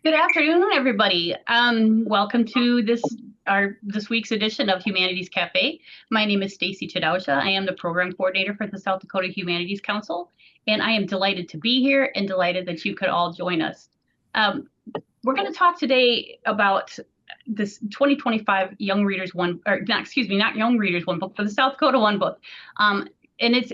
Good afternoon, everybody. Welcome to this week's edition of Humanities Cafe. My name is Stacy Chadowsha. I am the program coordinator for the South Dakota Humanities Council, and I am delighted to be here and delighted that you could all join us. Um, we're going to talk today about this 2025 Young Readers One, or not, excuse me, not Young Readers One book, but the South Dakota One book, and it's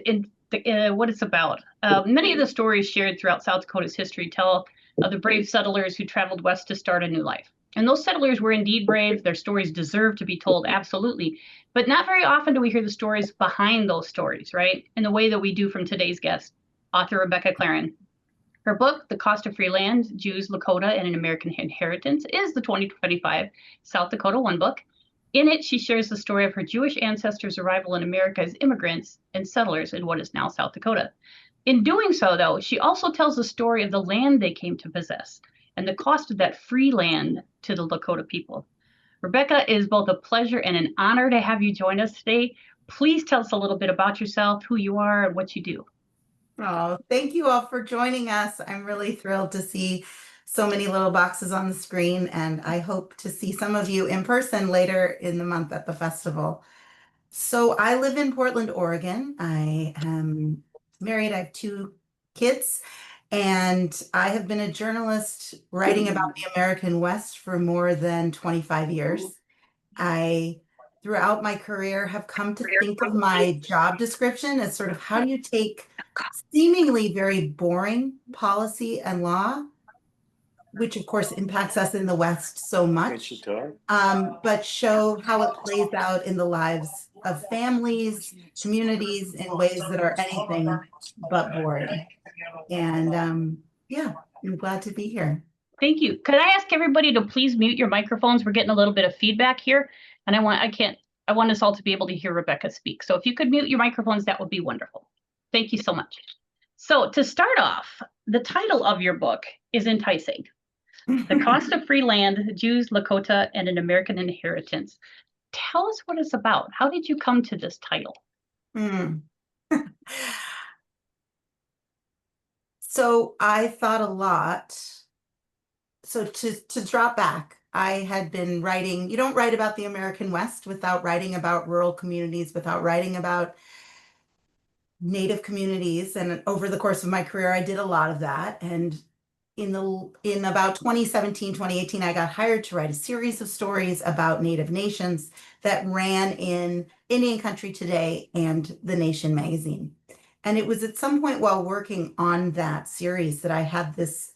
what it's about. Many of the stories shared throughout South Dakota's history tell of the brave settlers who traveled west to start a new life. And those settlers were indeed brave. Their stories deserve to be told, absolutely. But not very often do we hear the stories behind those stories, right? In the way that we do from today's guest, author Rebecca Clarren. Her book, The Cost of Free Land, Jews, Lakota, and an American Inheritance, is the 2025 South Dakota One book. In it, she shares the story of her Jewish ancestors' arrival in America as immigrants and settlers in what is now South Dakota. In doing so, though, she also tells the story of the land they came to possess and the cost of that free land to the Lakota people. Rebecca, it is both a pleasure and an honor to have you join us today. Please tell us a little bit about yourself, who you are, and what you do. Oh, thank you all for joining us. I'm really thrilled to see so many little boxes on the screen, and I hope to see some of you in person later in the month at the festival. So I live in Portland, Oregon. I am married. I have two kids, and I have been a journalist writing about the American West for more than 25 years. I, throughout my career, have come to think of my job description as sort of how do you take seemingly very boring policy and law, which of course impacts us in the West so much, but show how it plays out in the lives of families, communities in ways that are anything but boring. And yeah, I'm glad to be here. Thank you. Could I ask everybody to please mute your microphones? We're getting a little bit of feedback here, and I want us all to be able to hear Rebecca speak. So if you could mute your microphones, that would be wonderful. Thank you so much. So to start off, the title of your book is enticing. The Cost of Free Land, Jews, Lakota, and an American Inheritance. Tell us what it's about. How did you come to this title? So I thought a lot. So to drop back, I had been writing, you don't write about the American West without writing about rural communities, without writing about Native communities. And over the course of my career, I did a lot of that. And in about 2017, 2018, I got hired to write a series of stories about Native nations that ran in Indian Country Today and The Nation magazine. And it was at some point while working on that series that I had this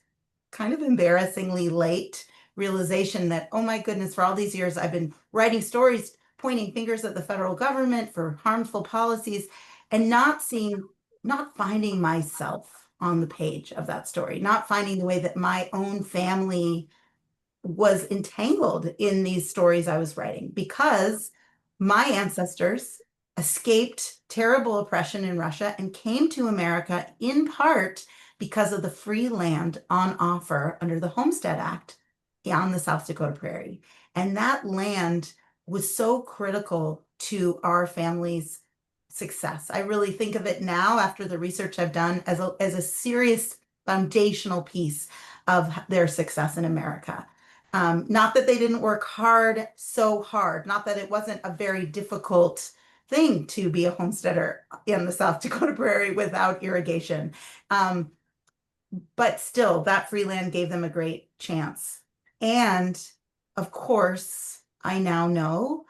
kind of embarrassingly late realization that, oh my goodness, for all these years, I've been writing stories pointing fingers at the federal government for harmful policies and not finding myself on the page of that story, not finding the way that my own family was entangled in these stories I was writing, because my ancestors escaped terrible oppression in Russia and came to America in part because of the free land on offer under the Homestead Act on the South Dakota Prairie. And that land was so critical to our family's success. I really think of it now, after the research I've done, as a serious foundational piece of their success in America. Not that they didn't work so hard, not that it wasn't a very difficult thing to be a homesteader in the South Dakota Prairie without irrigation. But still, that free land gave them a great chance. And of course, I now know,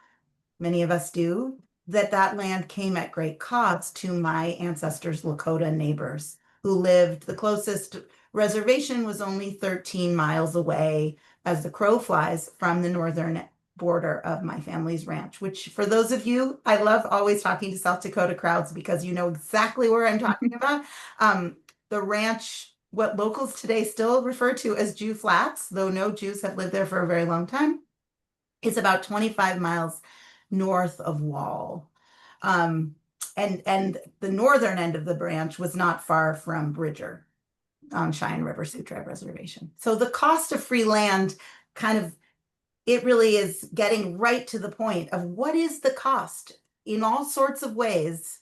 many of us do, that land came at great cost to my ancestors' Lakota neighbors who lived, the closest reservation was only 13 miles away as the crow flies from the northern border of my family's ranch, which for those of you, I love always talking to South Dakota crowds because you know exactly where I'm talking about. The ranch, what locals today still refer to as Jew Flats, though no Jews have lived there for a very long time, is about 25 miles north of Wall. And the northern end of the branch was not far from Bridger on Cheyenne River Sioux Tribe Reservation. So the cost of free land it really is getting right to the point of what is the cost in all sorts of ways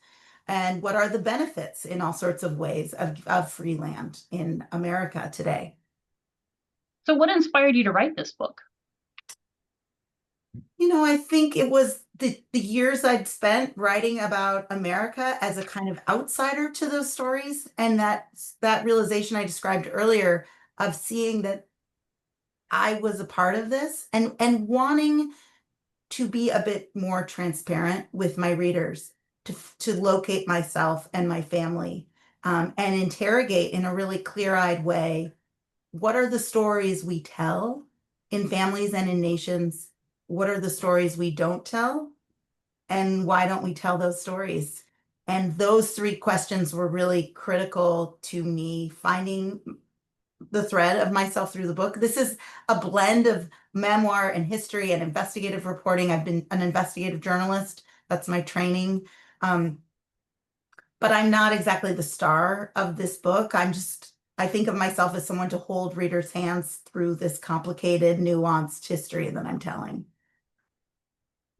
and what are the benefits in all sorts of ways of free land in America today. So what inspired you to write this book? I think it was the years I'd spent writing about America as a kind of outsider to those stories, and that realization I described earlier of seeing that I was a part of this and wanting to be a bit more transparent with my readers, to locate myself and my family, and interrogate in a really clear-eyed way, what are the stories we tell in families and in nations? What are the stories we don't tell? And why don't we tell those stories? And those three questions were really critical to me finding the thread of myself through the book. This is a blend of memoir and history and investigative reporting. I've been an investigative journalist. That's my training. Um, but I'm not exactly the star of this book. I think of myself as someone to hold readers' hands through this complicated, nuanced history that I'm telling.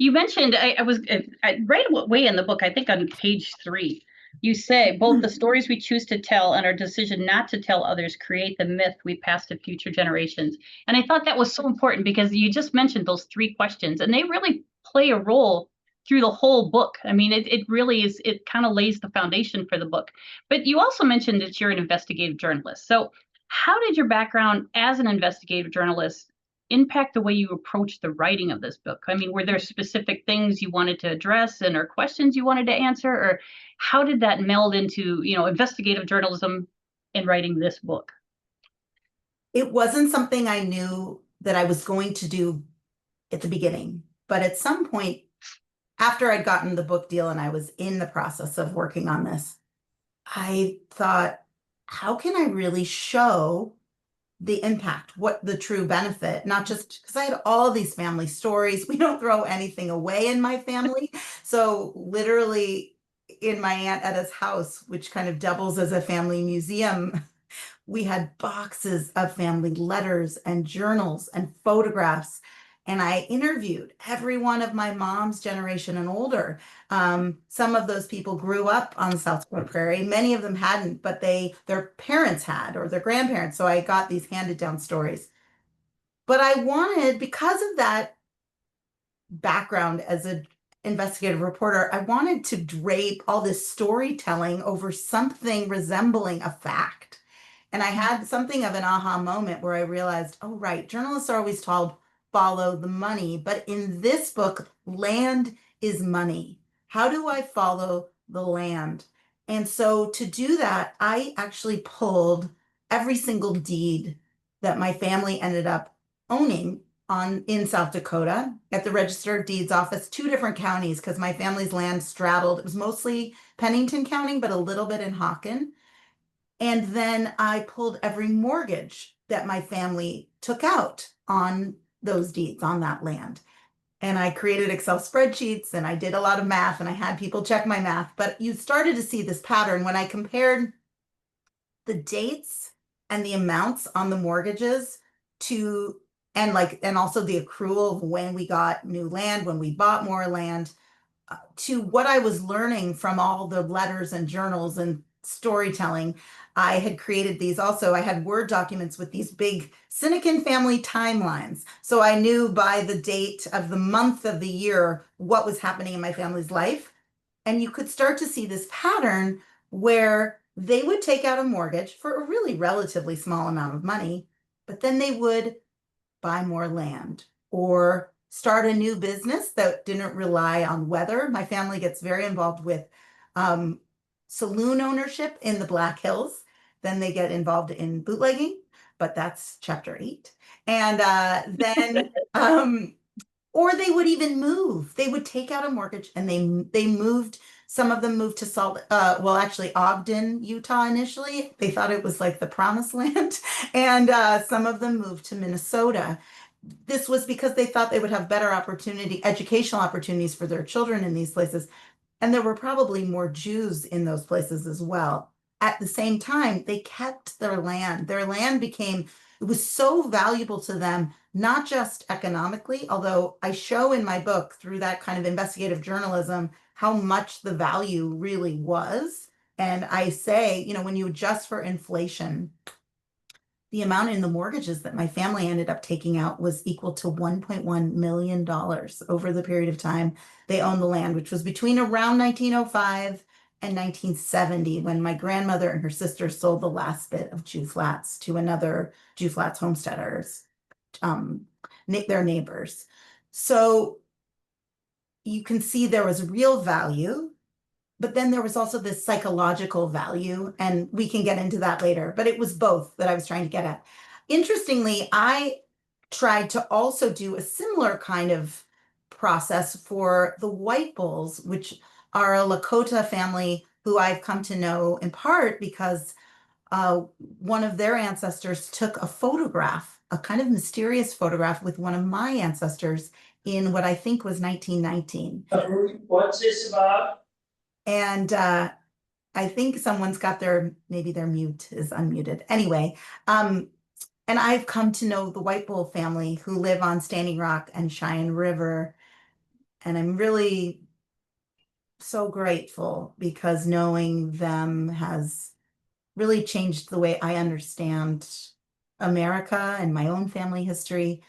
You mentioned right away in the book, I think on page 3, you say both the stories we choose to tell and our decision not to tell others create the myth we pass to future generations. And I thought that was so important because you just mentioned those 3 questions, and they really play a role through the whole book. I mean, it really is, it kind of lays the foundation for the book. But you also mentioned that you're an investigative journalist. So how did your background as an investigative journalist impact the way you approach the writing of this book? I mean, were there specific things you wanted to address and or questions you wanted to answer, or how did that meld into, investigative journalism in writing this book? It wasn't something I knew that I was going to do at the beginning, but at some point after I'd gotten the book deal and I was in the process of working on this, I thought, how can I really show the impact, what the true benefit, not just because I had all these family stories. We don't throw anything away in my family. So literally in my Aunt Etta's house, which kind of doubles as a family museum, we had boxes of family letters and journals and photographs. And I interviewed every one of my mom's generation and older. Some of those people grew up on South Dakota Prairie. Many of them hadn't, but their parents had or their grandparents. So I got these handed down stories. But I wanted, because of that background as an investigative reporter, I wanted to drape all this storytelling over something resembling a fact. And I had something of an aha moment where I realized, oh, right, journalists are always told follow the money. But in this book, land is money. How do I follow the land? And so to do that, I actually pulled every single deed that my family ended up owning in South Dakota at the Register of Deeds office, 2 different counties, because my family's land straddled. It was mostly Pennington County, but a little bit in Hawken. And then I pulled every mortgage that my family took out on those deeds on that land. And I created Excel spreadsheets and I did a lot of math and I had people check my math. But you started to see this pattern when I compared the dates and the amounts on the mortgages to, and also the accrual of when we got new land, when we bought more land, to what I was learning from all the letters and journals and storytelling. I had created these also. I had Word documents with these big Sinekin family timelines. So I knew by the date of the month of the year what was happening in my family's life. And you could start to see this pattern where they would take out a mortgage for a really relatively small amount of money, but then they would buy more land or start a new business that didn't rely on weather. My family gets very involved with saloon ownership in the Black Hills. Then they get involved in bootlegging, but that's chapter 8. And then, or they would even move. They would take out a mortgage and they moved. Some of them moved to actually Ogden, Utah initially. They thought it was like the promised land. And some of them moved to Minnesota. This was because they thought they would have better educational opportunities for their children in these places. And there were probably more Jews in those places as well. At the same time, they kept their land. Their land it was so valuable to them, not just economically, although I show in my book through that kind of investigative journalism how much the value really was. And I say, when you adjust for inflation, the amount in the mortgages that my family ended up taking out was equal to $1.1 million over the period of time they owned the land, which was between around 1905 and 1970, when my grandmother and her sister sold the last bit of Jew Flats to another Jew Flats homesteaders, their neighbors. So you can see there was real value, but then there was also this psychological value, and we can get into that later, but it was both that I was trying to get at. Interestingly, I tried to also do a similar kind of process for the White Bulls, which are a Lakota family who I've come to know in part because one of their ancestors took a photograph, a kind of mysterious photograph with one of my ancestors in what I think was 1919. What's this about? And I think someone's got maybe their mute is unmuted. Anyway, and I've come to know the White Bull family who live on Standing Rock and Cheyenne River. And I'm really so grateful because knowing them has really changed the way I understand America and my own family history.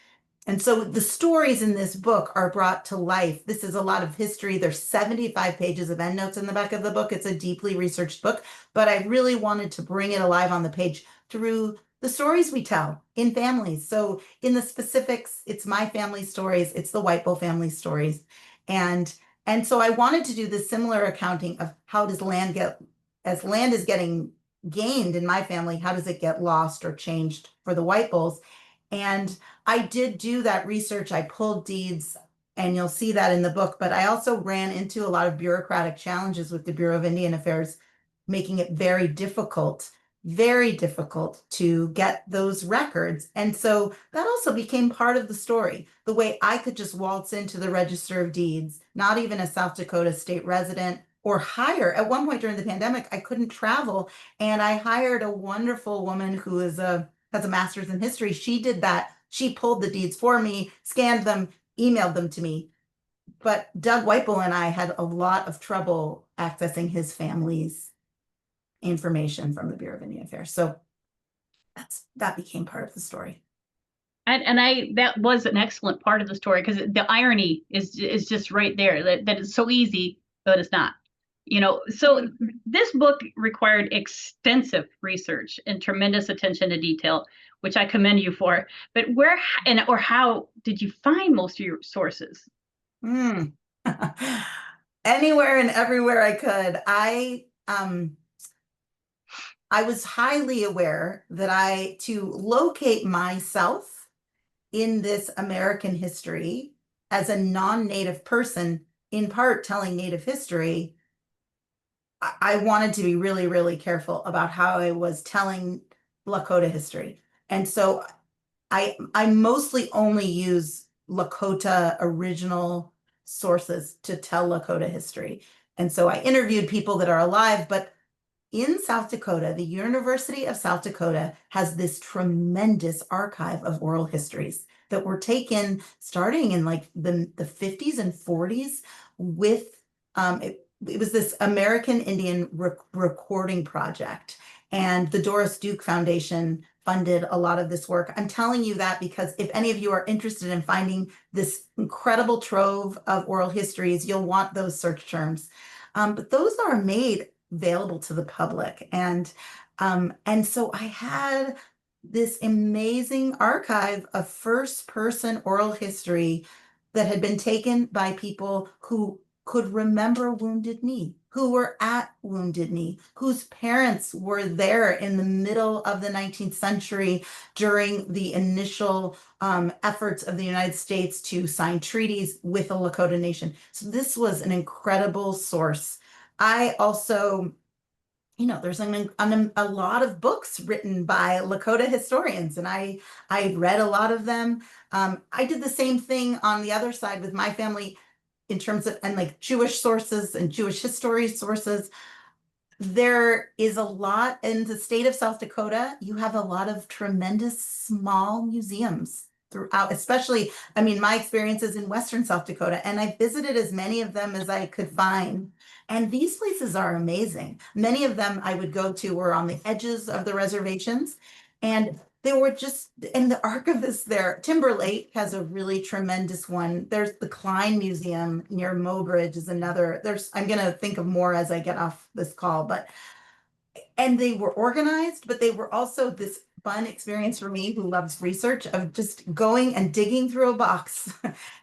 And so the stories in this book are brought to life. This is a lot of history. There's 75 pages of endnotes in the back of the book. It's a deeply researched book, but I really wanted to bring it alive on the page through the stories we tell in families. So in the specifics, it's my family stories, it's the White Bull family stories. And so I wanted to do this similar accounting of how does land as land is getting gained in my family, how does it get lost or changed for the White Bulls? And I did do that research. I pulled deeds, and you'll see that in the book, but I also ran into a lot of bureaucratic challenges with the Bureau of Indian Affairs, making it very difficult to get those records. And so that also became part of the story, the way I could just waltz into the Register of Deeds, not even a South Dakota state resident, or hire. At one point during the pandemic, I couldn't travel, and I hired a wonderful woman who has a master's in history. She did that. She pulled the deeds for me, scanned them, emailed them to me. But Doug White Bull and I had a lot of trouble accessing his family's information from the Bureau of Indian Affairs. So that became part of the story. And that was an excellent part of the story, because the irony is just right there, that it's so easy, but it's not. So this book required extensive research and tremendous attention to detail, which I commend you for. But or how did you find most of your sources? Anywhere and everywhere I could. I was highly aware that to locate myself in this American history as a non-Native person, in part telling Native history, I wanted to be really, really careful about how I was telling Lakota history. And so I mostly only use Lakota original sources to tell Lakota history. And so I interviewed people that are alive, but in South Dakota, the University of South Dakota has this tremendous archive of oral histories that were taken starting in like the 50s and 40s with it was this American Indian recording project, and the Doris Duke Foundation funded a lot of this work. I'm telling you that because if any of you are interested in finding this incredible trove of oral histories, you'll want those search terms. But those are made available to the public. And so I had this amazing archive of first-person oral history that had been taken by people who could remember Wounded Knee, who were at Wounded Knee, whose parents were there in the middle of the 19th century during the initial efforts of the United States to sign treaties with the Lakota Nation. So this was an incredible source. I also, there's a lot of books written by Lakota historians, and I read a lot of them. I did the same thing on the other side with my family in terms of, and like Jewish sources and Jewish history sources. There is a lot in the state of South Dakota. You have a lot of tremendous small museums throughout, especially, my experience is in Western South Dakota, and I visited as many of them as I could find. And these places are amazing. Many of them I would go to were on the edges of the reservations. And they were just, and the archivist there, Timberlake has a really tremendous one. There's the Klein Museum near Mobridge is another. I'm going to think of more as I get off this call, and they were organized, but they were also this fun experience for me who loves research of just going and digging through a box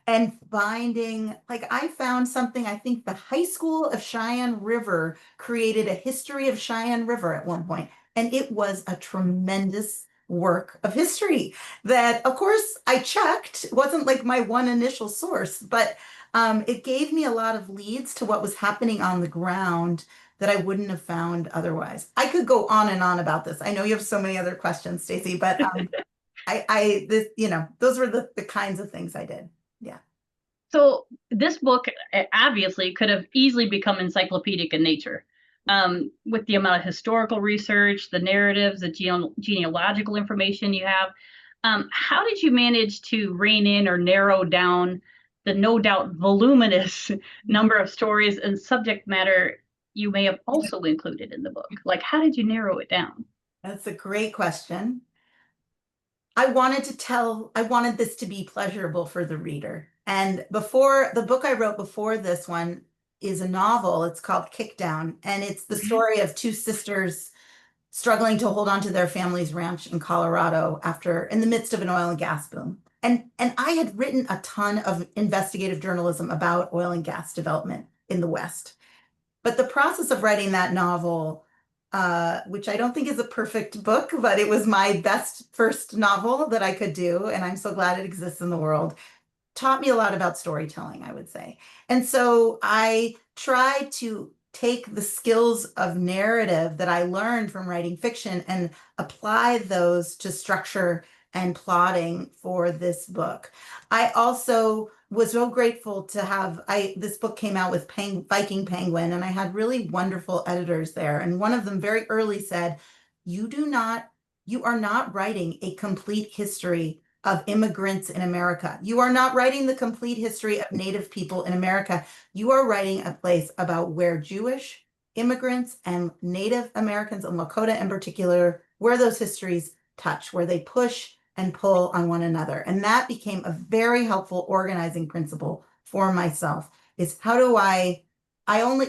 and finding, like I found something, I think the High School of Cheyenne River created a history of Cheyenne River at one point, and it was a tremendous work of history that of course I checked. It wasn't like my one initial source, but it gave me a lot of leads to what was happening on the ground that I wouldn't have found otherwise. I could go on and on about this. I know you have so many other questions, Stacy, but those were the kinds of things I did. Yeah. So this book obviously could have easily become encyclopedic in nature. With the amount of historical research, the narratives, the genealogical information you have. How did you manage to rein in or narrow down the no doubt voluminous number of stories and subject matter you may have also included in the book? Like, how did you narrow it down? That's a great question. I wanted this to be pleasurable for the reader. And before the book I wrote before this one is a novel. It's called Kickdown, and it's the story of two sisters struggling to hold on to their family's ranch in Colorado in the midst of an oil and gas boom. And I had written a ton of investigative journalism about oil and gas development in the West. But the process of writing that novel, which I don't think is a perfect book, but it was my best first novel that I could do, and I'm so glad it exists in the world, taught me a lot about storytelling, I would say. And so I tried to take the skills of narrative that I learned from writing fiction and apply those to structure and plotting for this book. I also was so grateful to have, this book came out with Viking Penguin, and I had really wonderful editors there. And one of them very early said, you are not writing a complete history of immigrants in America. You are not writing the complete history of Native people in America. You are writing a place about where Jewish immigrants and Native Americans and Lakota in particular, where those histories touch, where they push and pull on one another. And that became a very helpful organizing principle for myself, is how do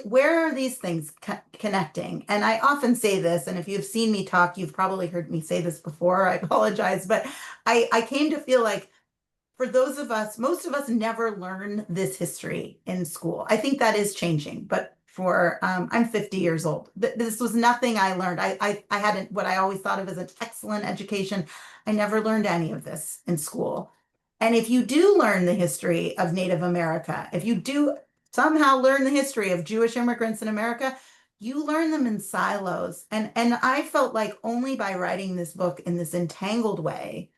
where are these things connecting? And I often say this, and if you've seen me talk, you've probably heard me say this before, I apologize, but I came to feel like for those of us, most of us never learn this history in school. I think that is changing, but I'm 50 years old. This was nothing I learned. I hadn't, what I always thought of as an excellent education. I never learned any of this in school. And if you do learn the history of Native America, if you do somehow learn the history of Jewish immigrants in America, you learn them in silos. And I felt like only by writing this book in this entangled way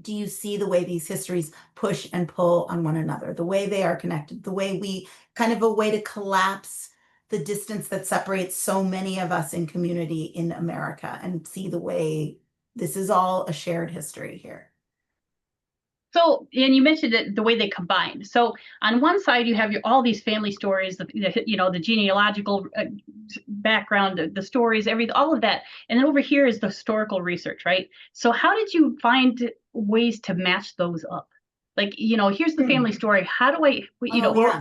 do you see the way these histories push and pull on one another, the way they are connected, the way we kind of a way to collapse the distance that separates so many of us in community in America and see the way this is all a shared history here. So, and you mentioned that the way they combine. So on one side, you have all these family stories, the genealogical background, the stories, all of that. And then over here is the historical research, right? So how did you find ways to match those up? Like, here's the family story. How do I,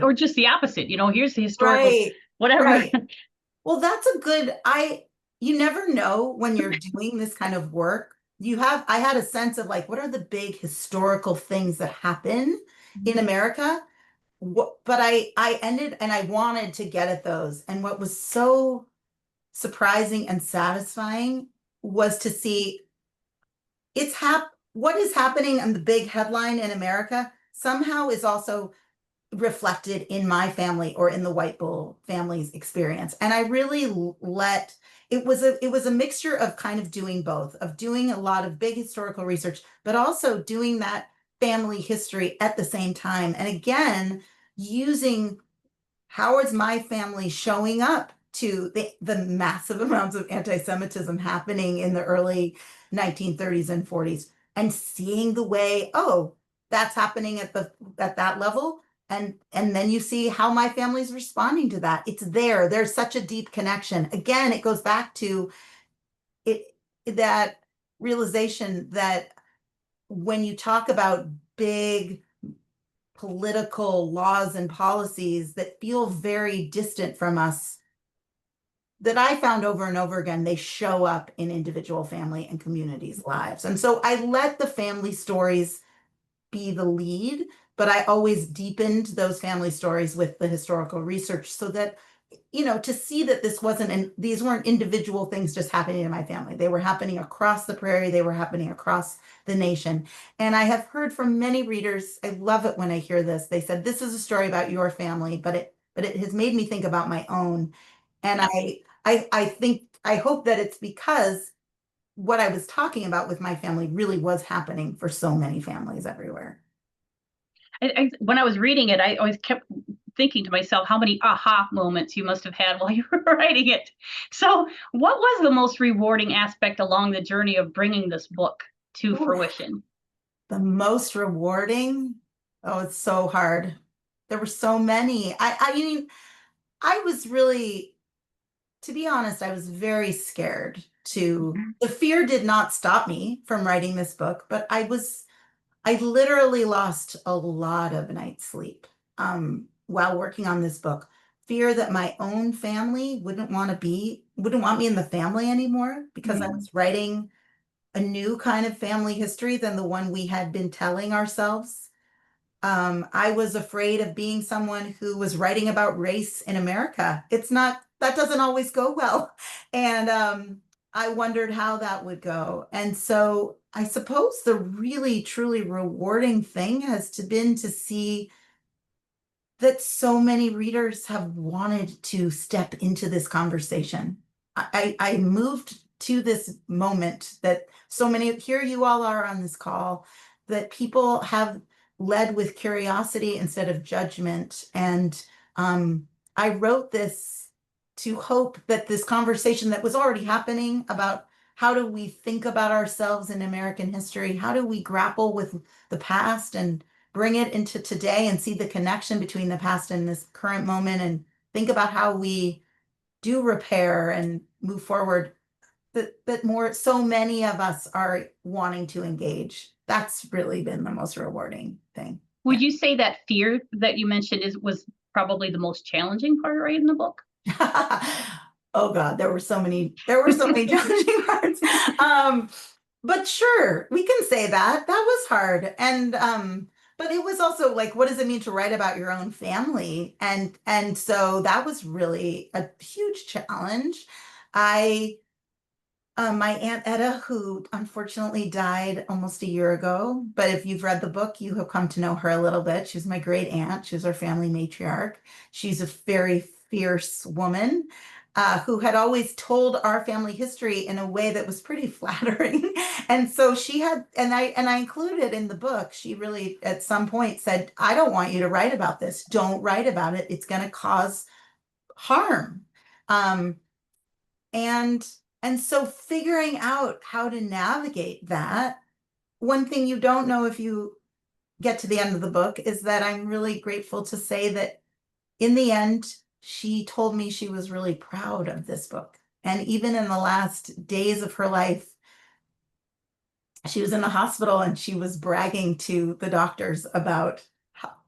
or just the opposite, here's the historical, whatever. Right. Well, that's a good, you never know when you're doing this kind of work. I had a sense of like, what are the big historical things that happen in America? But I ended, and I wanted to get at those. And what was so surprising and satisfying was to see what is happening on the big headline in America somehow is also reflected in my family or in the White Bull family's experience. And I really it was a mixture of kind of doing both, of doing a lot of big historical research, but also doing that family history at the same time. And again, using how is my family showing up to the massive amounts of anti-Semitism happening in the early 1930s and 40s, and seeing the way, that's happening at that level. And then you see how my family's responding to that. It's there. There's such a deep connection. Again, it goes back to it that realization that when you talk about big political laws and policies that feel very distant from us, that I found over and over again, they show up in individual family and communities' lives. And so I let the family stories be the lead, but I always deepened those family stories with the historical research so that, to see that this wasn't, and these weren't individual things just happening in my family. They were happening across the prairie. They were happening across the nation. And I have heard from many readers, I love it when I hear this. They said, this is a story about your family, but it has made me think about my own. And I hope that it's because what I was talking about with my family really was happening for so many families everywhere. When I was reading it, I always kept thinking to myself how many aha moments you must have had while you were writing it. So what was the most rewarding aspect along the journey of bringing this book to fruition? The most rewarding? Oh, it's so hard. There were so many. I mean, I was really, to be honest, I was very scared the fear did not stop me from writing this book, but I literally lost a lot of night's sleep while working on this book. Fear that my own family wouldn't want me in the family anymore because I was writing a new kind of family history than the one we had been telling ourselves. I was afraid of being someone who was writing about race in America. That doesn't always go well. And I wondered how that would go. And so I suppose the really, truly rewarding thing has been to see that so many readers have wanted to step into this conversation. I moved to this moment that so many, here you all are on this call, that people have led with curiosity instead of judgment. And I wrote this to hope that this conversation that was already happening about how do we think about ourselves in American history, how do we grapple with the past and bring it into today and see the connection between the past and this current moment and think about how we do repair and move forward, that so many of us are wanting to engage. That's really been the most rewarding thing. Would you say that fear that you mentioned was probably the most challenging part of writing the book? Oh God, there were so many challenging parts. But sure, we can say that was hard. And but it was also like, what does it mean to write about your own family? And so that was really a huge challenge. My Aunt Etta, who unfortunately died almost a year ago, but if you've read the book, you have come to know her a little bit. She's my great aunt. She's our family matriarch. She's a very fierce woman who had always told our family history in a way that was pretty flattering. And so she had, and I included in the book, she really at some point said, I don't want you to write about this. Don't write about it. It's going to cause harm. And so figuring out how to navigate that, one thing you don't know if you get to the end of the book is that I'm really grateful to say that in the end, she told me she was really proud of this book. And even in the last days of her life, she was in the hospital and she was bragging to the doctors about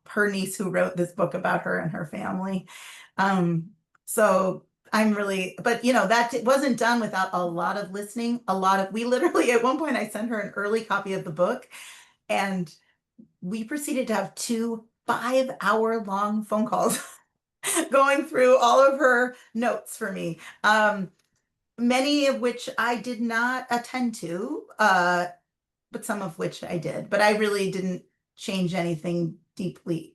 her niece who wrote this book about her and her family. So I'm really, but that it wasn't done without a lot of listening, we literally, at one point I sent her an early copy of the book and we proceeded to have 2 5-hour-long phone calls going through all of her notes for me. Many of which I did not attend to, but some of which I did, but I really didn't change anything deeply,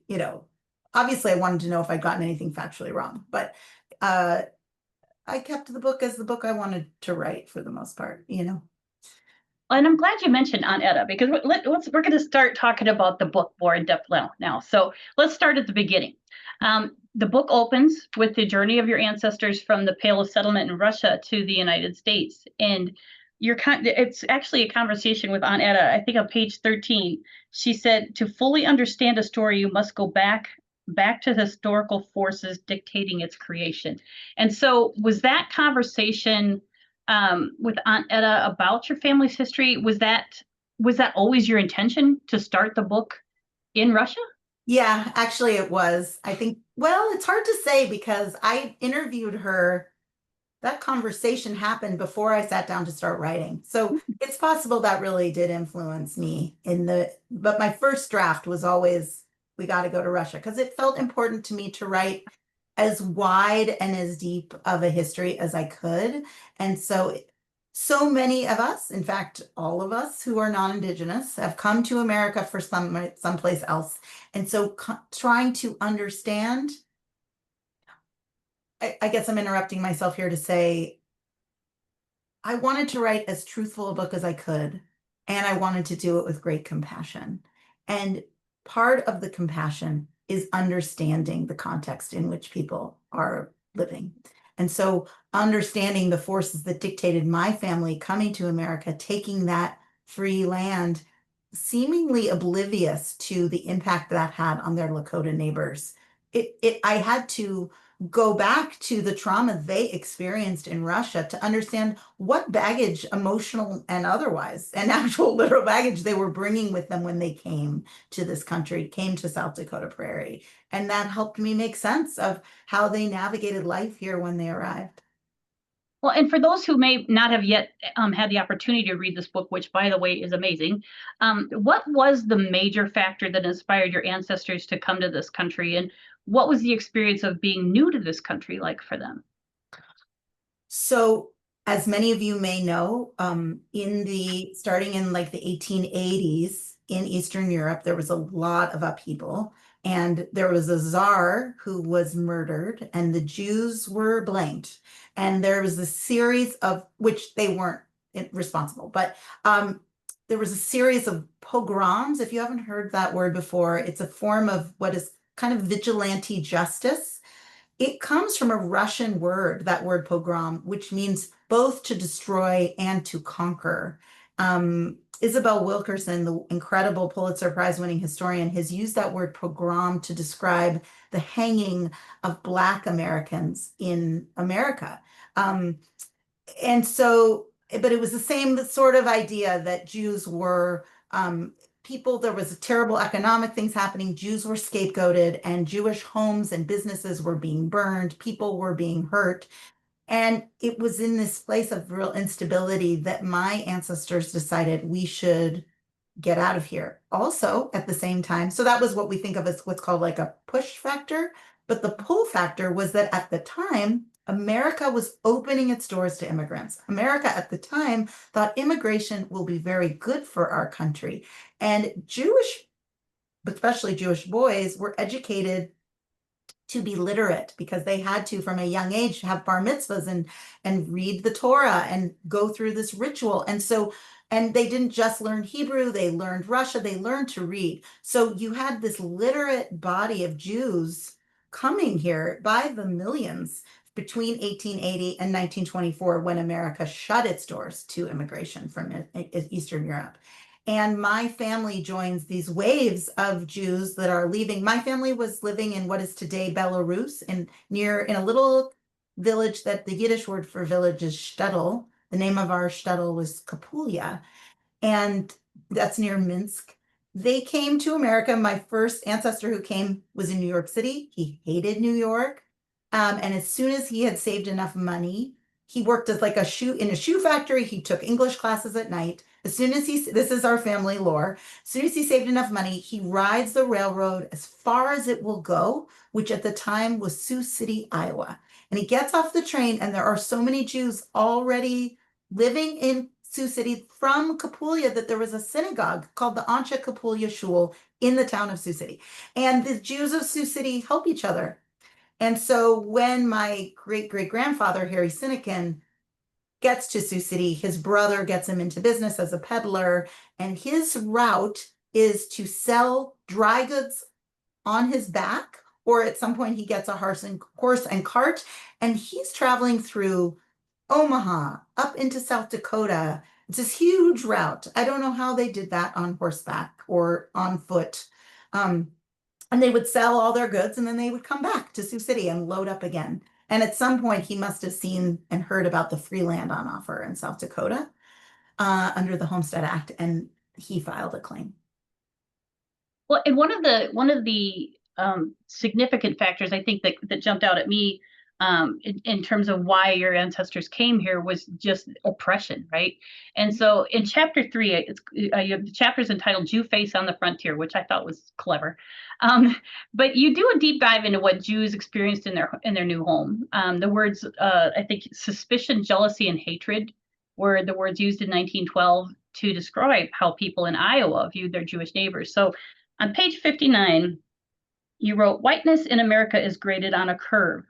obviously I wanted to know if I'd gotten anything factually wrong, but I kept the book as the book I wanted to write for the most part, And I'm glad you mentioned Aunt Etta because we're going to start talking about the book more in depth now. So let's start at the beginning. The book opens with the journey of your ancestors from the Pale of Settlement in Russia to the United States. And it's actually a conversation with Aunt Etta. I think on page 13, she said, to fully understand a story, you must go back to the historical forces dictating its creation. And so was that conversation with Aunt Etta about your family's history. Was that always your intention to start the book in Russia? Yeah, actually it was. I think, well, it's hard to say because I interviewed her. That conversation happened before I sat down to start writing. So it's possible that really did influence me but my first draft was always, we got to go to Russia because it felt important to me to write as wide and as deep of a history as I could. And so many of us, in fact, all of us who are non-Indigenous have come to America for someplace else. And so trying to understand, I guess I'm interrupting myself here to say, I wanted to write as truthful a book as I could, and I wanted to do it with great compassion. And part of the compassion is understanding the context in which people are living. And so understanding the forces that dictated my family coming to America, taking that free land, seemingly oblivious to the impact that had on their Lakota neighbors. I had to go back to the trauma they experienced in Russia to understand what baggage, emotional and otherwise, and actual literal baggage they were bringing with them when they came to this country, came to South Dakota Prairie. And that helped me make sense of how they navigated life here when they arrived. Well, and for those who may not have yet had the opportunity to read this book, which, by the way, is amazing, what was the major factor that inspired your ancestors to come to this country, and what was the experience of being new to this country like for them? So, as many of you may know, starting in like the 1880s in Eastern Europe, there was a lot of upheaval. And there was a czar who was murdered, and the Jews were blamed. And there was a series of, which they weren't responsible, but there was a series of pogroms. If you haven't heard that word before, it's a form of what is kind of vigilante justice. It comes from a Russian word, that word pogrom, which means both to destroy and to conquer. Isabel Wilkerson, the incredible Pulitzer Prize-winning historian, has used that word pogrom to describe the hanging of Black Americans in America. And so, but it was the same sort of idea that Jews were people, there was terrible economic things happening. Jews were scapegoated, and Jewish homes and businesses were being burned. People were being hurt. And it was in this place of real instability that my ancestors decided we should get out of here. Also, at the same time, so that was what we think of as what's called like a push factor. But the pull factor was that at the time, America was opening its doors to immigrants. America at the time thought immigration will be very good for our country. And Jewish, especially Jewish boys, were educated to be literate because they had to, from a young age, have bar mitzvahs and read the Torah and go through this ritual. And they didn't just learn Hebrew, they learned Russian, they learned to read. So you had this literate body of Jews coming here by the millions between 1880 and 1924, when America shut its doors to immigration from Eastern Europe. And my family joins these waves of Jews that are leaving. My family was living in what is today Belarus, in a little village that the Yiddish word for village is shtetl. The name of our shtetl was Kapulya, and that's near Minsk. They came to America. My first ancestor who came was in New York City. He hated New York. And as soon as he had saved enough money, he worked as like in a shoe factory. He took English classes at night. As soon as this is our family lore, as soon as he saved enough money, he rides the railroad as far as it will go, which at the time was Sioux City, Iowa. And he gets off the train, and there are so many Jews already living in Sioux City from Kapulya that there was a synagogue called the Anshe Kapulya Shul in the town of Sioux City. And the Jews of Sioux City help each other. And so when my great-great-grandfather, Harry Sinekin, gets to Sioux City, his brother gets him into business as a peddler, and his route is to sell dry goods on his back, or at some point he gets a horse and cart, and he's traveling through Omaha, up into South Dakota. It's this huge route. I don't know how they did that on horseback or on foot. And they would sell all their goods, and then they would come back to Sioux City and load up again. And at some point, he must have seen and heard about the free land on offer in South Dakota under the Homestead Act, and he filed a claim. Well, and one of the significant factors I think that jumped out at me in terms of why your ancestors came here was just oppression, right? And so in chapter 3, you have the chapters entitled "Jew Face on the Frontier," which I thought was clever. But you do a deep dive into what Jews experienced in their new home. The words, I think, suspicion, jealousy, and hatred were the words used in 1912 to describe how people in Iowa viewed their Jewish neighbors. So on page 59, you wrote, "Whiteness in America is graded on a curve.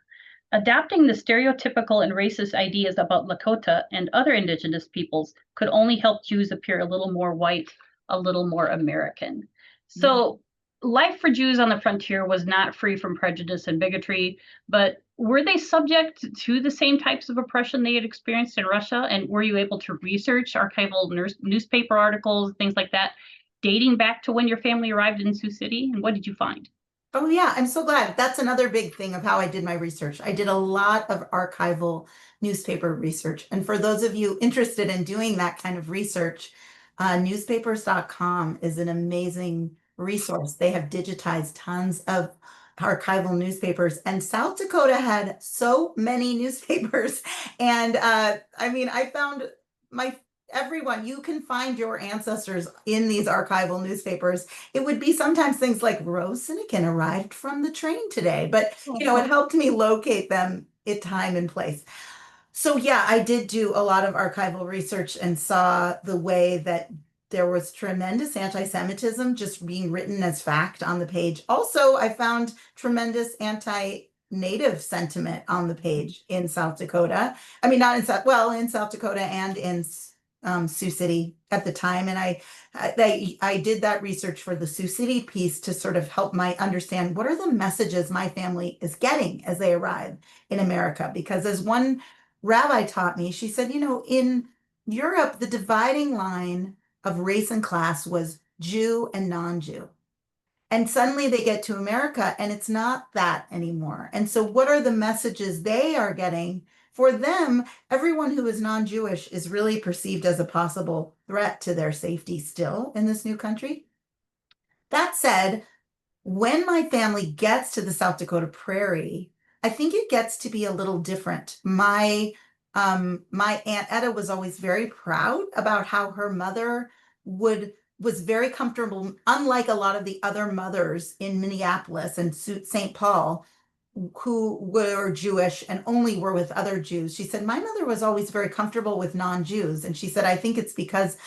Adopting the stereotypical and racist ideas about Lakota and other indigenous peoples could only help Jews appear a little more white, a little more American." So life for Jews on the frontier was not free from prejudice and bigotry, but were they subject to the same types of oppression they had experienced in Russia? And were you able to research archival newspaper articles, things like that, dating back to when your family arrived in Sioux City? And what did you find? Oh yeah, I'm so glad. That's another big thing of how I did my research. I did a lot of archival newspaper research. And for those of you interested in doing that kind of research, newspapers.com is an amazing resource. They have digitized tons of archival newspapers, and South Dakota had so many newspapers. And I mean, I found everyone, you can find your ancestors in these archival newspapers. It would be sometimes things like Rose Sinekin arrived from the train today, but you know, it helped me locate them at time and place. So yeah, I did do a lot of archival research and saw the way that there was tremendous anti-Semitism just being written as fact on the page. Also, I found tremendous anti-Native sentiment on the page in South Dakota. I mean, not in South, well, in South Dakota and in Sioux City at the time. And I did that research for the Sioux City piece to sort of help my understand what are the messages my family is getting as they arrive in America. Because as one rabbi taught me, she said, you know, in Europe, the dividing line of race and class was Jew and non-Jew. And suddenly they get to America and it's not that anymore. And so what are the messages they are getting? For them, everyone who is non-Jewish is really perceived as a possible threat to their safety still in this new country. That said, when my family gets to the South Dakota prairie, I think it gets to be a little different. My Aunt Etta was always very proud about how her mother was very comfortable, unlike a lot of the other mothers in Minneapolis and St. Paul, who were Jewish and only were with other Jews. She said, my mother was always very comfortable with non-Jews. And she said, I think it's because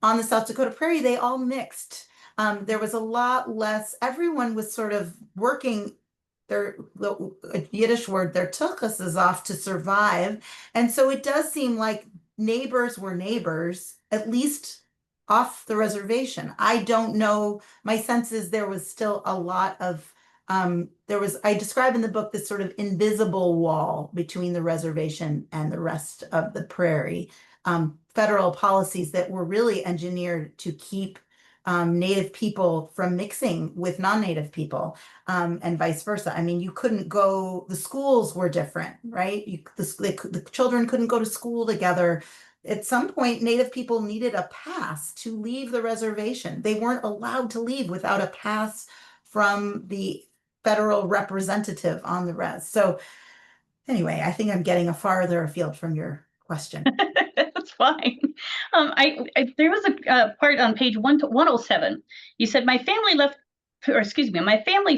on the South Dakota prairie, they all mixed. There was a lot less, everyone was sort of working the Yiddish word, their tuchus off to survive. And so it does seem like neighbors were neighbors, at least off the reservation. I don't know. My sense is there was still a lot of, I describe in the book this sort of invisible wall between the reservation and the rest of the prairie. Federal policies that were really engineered to keep Native people from mixing with non-Native people, and vice versa. I mean, you couldn't go, the schools were different, right? The children couldn't go to school together. At some point, Native people needed a pass to leave the reservation. They weren't allowed to leave without a pass from the federal representative on the res. So anyway, I think I'm getting farther afield from your question. That's fine. There was a part on page 107. You said, my family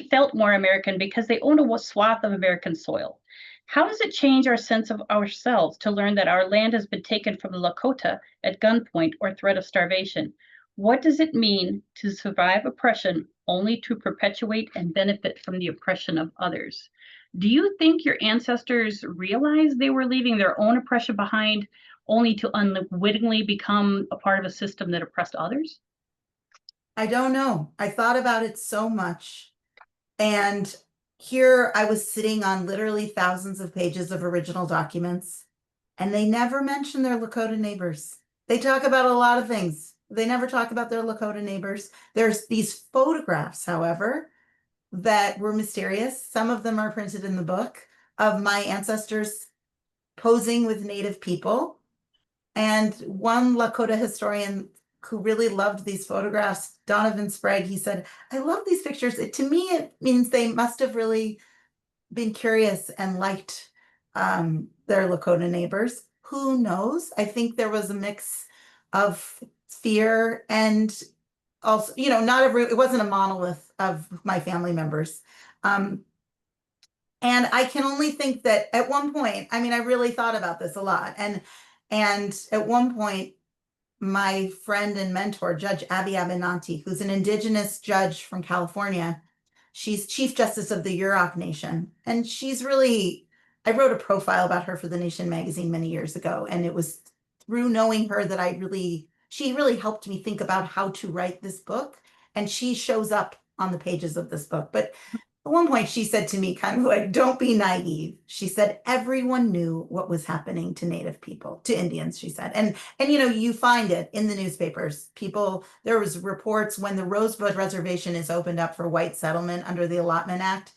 felt more American because they owned a swath of American soil. How does it change our sense of ourselves to learn that our land has been taken from the Lakota at gunpoint or threat of starvation? What does it mean to survive oppression only to perpetuate and benefit from the oppression of others? Do you think your ancestors realized they were leaving their own oppression behind only to unwittingly become a part of a system that oppressed others? I don't know. I thought about it so much. And here I was sitting on literally thousands of pages of original documents, and they never mention their Lakota neighbors. They talk about a lot of things. They never talk about their Lakota neighbors. There's these photographs, however, that were mysterious. Some of them are printed in the book of my ancestors posing with Native people. And one Lakota historian who really loved these photographs, Donovan Sprague, he said, I love these pictures. To me, it means they must have really been curious and liked their Lakota neighbors. Who knows? I think there was a mix of fear and also, it wasn't a monolith of my family members. And I can only think that at one point, I mean, I really thought about this a lot. And at one point, my friend and mentor, Judge Abby Abenanti, who's an indigenous judge from California, she's Chief Justice of the Yurok Nation. And I wrote a profile about her for The Nation magazine many years ago. And it was through knowing her that she really helped me think about how to write this book. And she shows up on the pages of this book. But at one point, she said to me, kind of like, don't be naive. She said, everyone knew what was happening to Native people, to Indians, she said. And you find it in the newspapers. There was reports when the Rosebud Reservation is opened up for white settlement under the Allotment Act.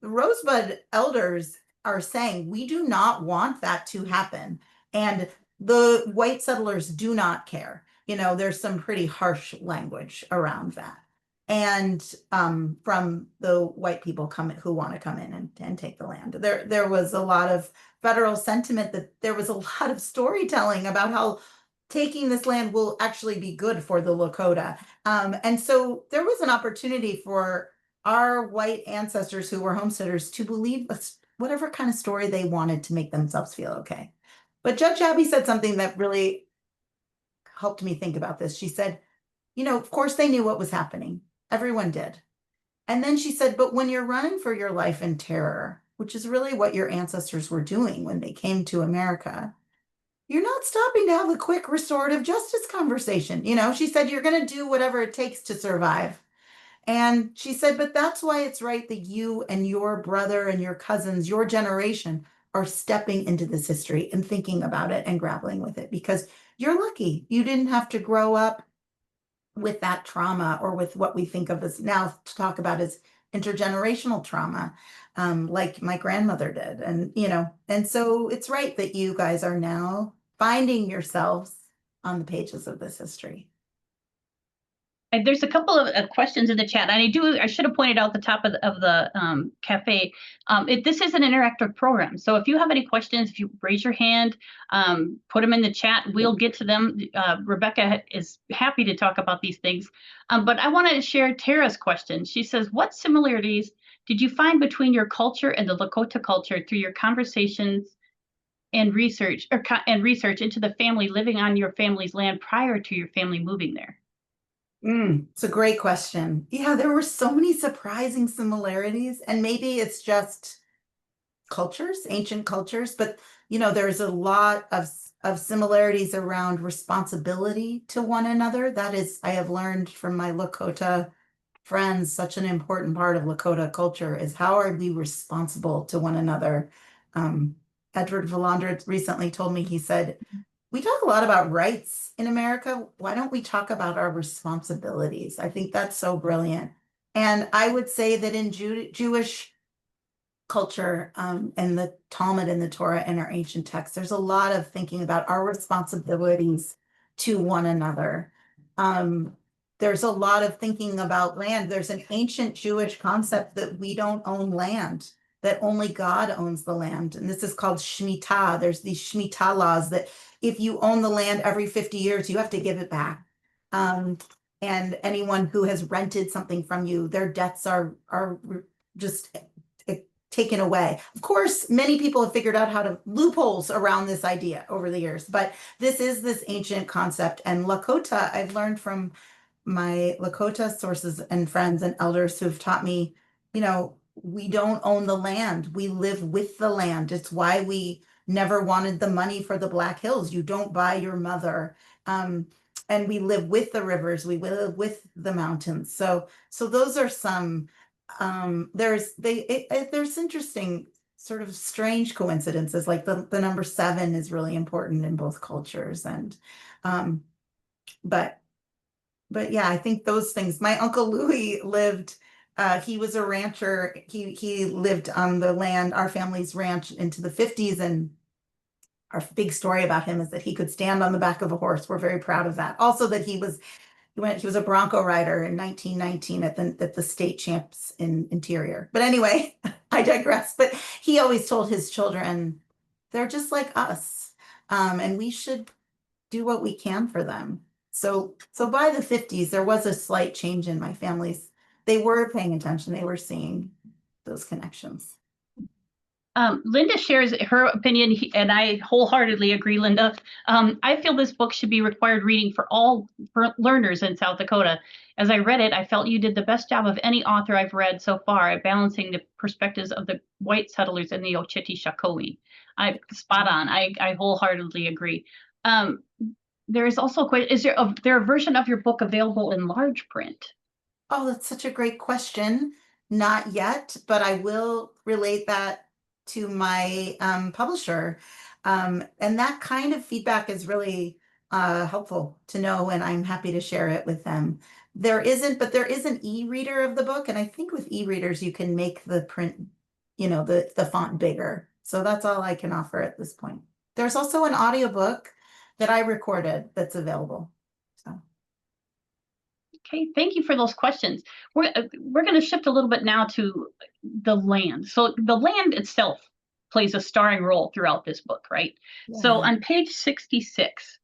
The Rosebud elders are saying, we do not want that to happen. And the white settlers do not care. There's some pretty harsh language around that. And from the white people who want to come in and take the land. There was a lot of federal sentiment that there was a lot of storytelling about how taking this land will actually be good for the Lakota. And so there was an opportunity for our white ancestors who were homesteaders to believe whatever kind of story they wanted to make themselves feel okay. But Judge Abby said something that really helped me think about this. She said, of course they knew what was happening. Everyone did. And then she said, but when you're running for your life in terror, which is really what your ancestors were doing when they came to America, you're not stopping to have a quick restorative justice conversation. She said, you're going to do whatever it takes to survive. And she said, but that's why it's right that you and your brother and your cousins, your generation, are stepping into this history and thinking about it and grappling with it, because you're lucky. You didn't have to grow up with that trauma, or with what we think of as now to talk about as intergenerational trauma, like my grandmother did. And so it's right that you guys are now finding yourselves on the pages of this history. And there's a couple of questions in the chat, and I should have pointed out the top of the cafe. This is an interactive program, so if you have any questions, if you raise your hand, put them in the chat, we'll get to them. Rebecca is happy to talk about these things, but I want to share Tara's question. She says, what similarities did you find between your culture and the Lakota culture through your conversations and research into the family living on your family's land prior to your family moving there? It's a great question. Yeah, there were so many surprising similarities, and maybe it's just cultures, ancient cultures, but there's a lot of similarities around responsibility to one another. That is, I have learned from my Lakota friends, such an important part of Lakota culture is how are we responsible to one another. Edward Valandra recently told me, he said, we talk a lot about rights in America. Why don't we talk about our responsibilities? I think that's so brilliant. And I would say that in Jewish culture, and the Talmud and the Torah and our ancient texts, there's a lot of thinking about our responsibilities to one another. There's a lot of thinking about land. There's an ancient Jewish concept that we don't own land, that only God owns the land. And this is called Shemitah. There's these Shemitah laws that if you own the land every 50 years, you have to give it back. And anyone who has rented something from you, their debts are just taken away. Of course, many people have figured out how to loopholes around this idea over the years, but this is this ancient concept. And Lakota, I've learned from my Lakota sources and friends and elders who've taught me, we don't own the land. We live with the land. It's why we never wanted the money for the Black Hills. You don't buy your mother. And we live with the rivers. We live with the mountains. So those are some, there's interesting sort of strange coincidences, like the number 7 is really important in both cultures. And, but yeah, I think those things, my Uncle Louis lived He was a rancher. He lived on the land, our family's ranch, into the 50s, and our big story about him is that he could stand on the back of a horse. We're very proud of that. Also, that he was a Bronco rider in 1919 at the state champs in Interior. But anyway, I digress. But he always told his children, they're just like us, and we should do what we can for them. So by the 50s, there was a slight change in my family's. They were paying attention. They were seeing those connections. Linda shares her opinion, and I wholeheartedly agree, Linda. I feel this book should be required reading for all learners in South Dakota. As I read it, I felt you did the best job of any author I've read so far at balancing the perspectives of the white settlers and the Oceti-Sakowee. Spot on. I wholeheartedly agree. There is also a question, is there a version of your book available in large print? Oh, that's such a great question. Not yet, but I will relate that to my publisher. And that kind of feedback is really helpful to know, and I'm happy to share it with them. There is an e-reader of the book, and I think with e-readers you can make the print, the font bigger. So that's all I can offer at this point. There's also an audiobook that I recorded that's available. So. Okay, thank you for those questions. We're going to shift a little bit now to the land. So the land itself plays a starring role throughout this book, right? Yeah. So on page 66,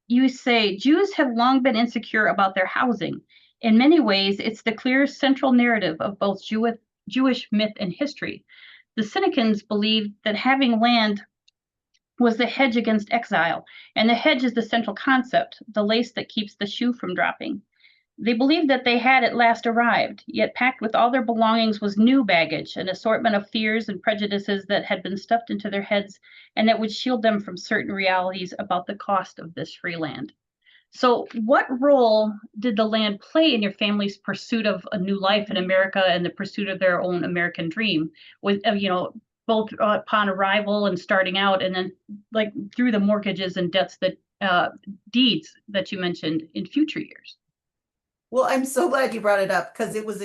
you say, Jews have long been insecure about their housing. In many ways, it's the clear central narrative of both Jewish myth and history. The Senecans believed that having land was the hedge against exile, and the hedge is the central concept, the lace that keeps the shoe from dropping. They believed that they had at last arrived, yet packed with all their belongings was new baggage, an assortment of fears and prejudices that had been stuffed into their heads and that would shield them from certain realities about the cost of this free land. So what role did the land play in your family's pursuit of a new life in America and the pursuit of their own American dream? With, both upon arrival and starting out, and then like through the mortgages and debts that deeds that you mentioned in future years. Well, I'm so glad you brought it up, because it was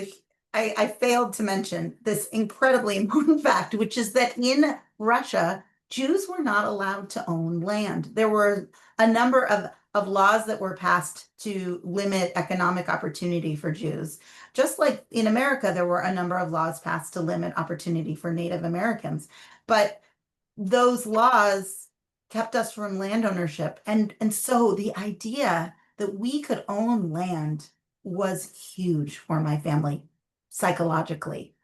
I failed to mention this incredibly important fact, which is that in Russia, Jews were not allowed to own land. There were a number of laws that were passed to limit economic opportunity for Jews. Just like in America, there were a number of laws passed to limit opportunity for Native Americans. But those laws kept us from land ownership. And so the idea that we could own land was huge for my family psychologically.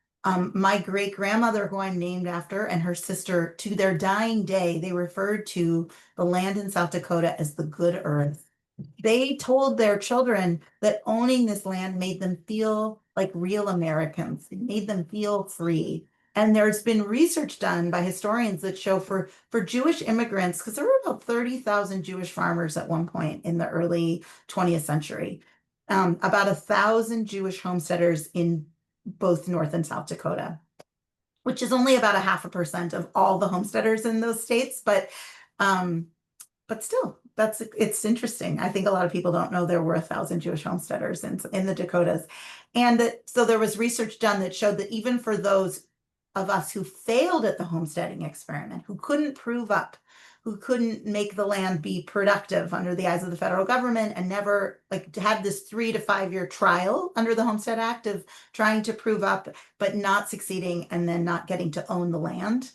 My great-grandmother, who I'm named after, and her sister, to their dying day, they referred to the land in South Dakota as the good earth. They told their children that owning this land made them feel like real Americans. It made them feel free. And there's been research done by historians that show for Jewish immigrants, because there were about 30,000 Jewish farmers at one point in the early 20th century, about 1,000 Jewish homesteaders in both North and South Dakota, which is only about 0.5% of all the homesteaders in those states. But still, it's interesting. I think a lot of people don't know there were 1,000 Jewish homesteaders in the Dakotas. And so there was research done that showed that even for those of us who failed at the homesteading experiment, who couldn't prove up, who couldn't make the land be productive under the eyes of the federal government, and never had this 3 to 5 year trial under the Homestead Act of trying to prove up, but not succeeding, and then not getting to own the land,